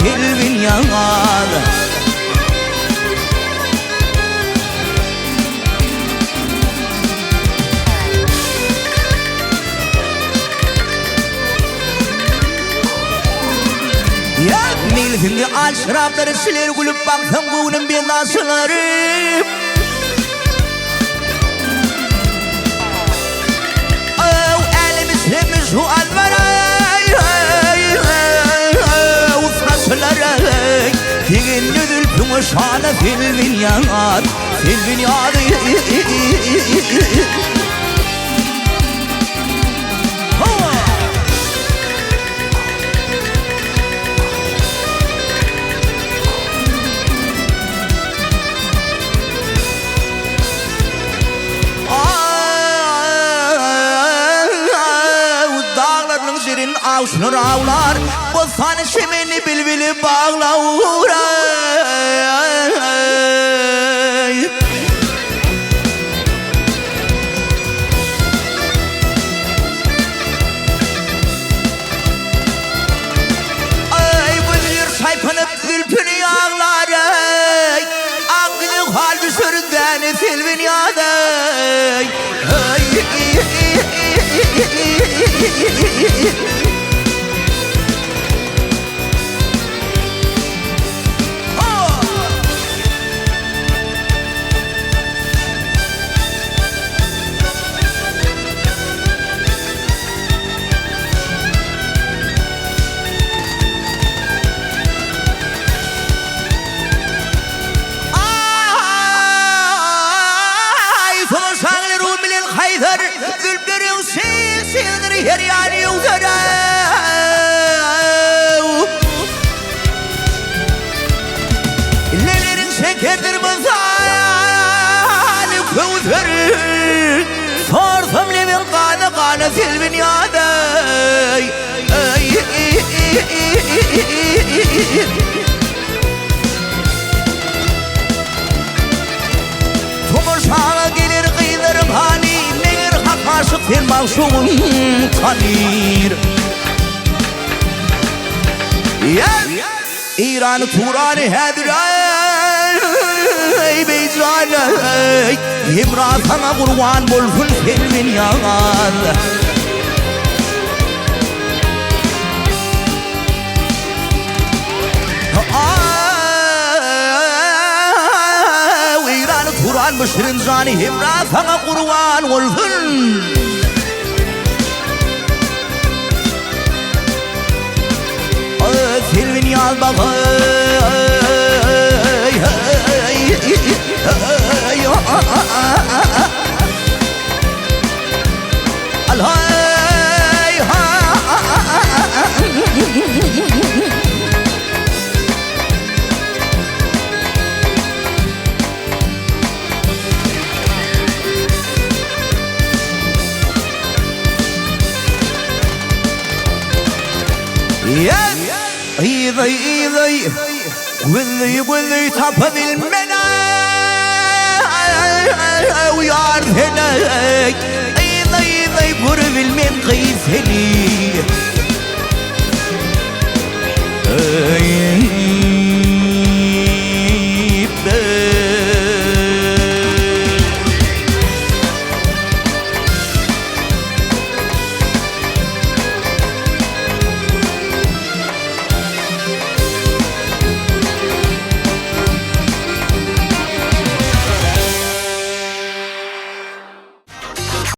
الدنيا يا ميل في الشراب درسلر قلب باقتم قولن بين ناسلري او ألم سمش هو المراي وفرسلري تيجن ندل بمشانة في البنيان في البنيان Şunur ağlar bozsan şimini bilbili bağlar ay bilir sayfanıp ülpünü yağlar aklını hal düşürdüğünü filmin yadı يعني يوزنا اللي نشكر مزال وكوثر صار ثملي من قانا في البنيادة ثم شعر قيل قيدر مهاني عاشق في الموسوم قدير يا إيران توران هدراي بيجانا يمراتنا قروان بلفن في المنيان وإيران توران بشرين زاني يمراتنا قروان بلفن في البنيان إيضي وذي تفضي المنى ويعرف هنا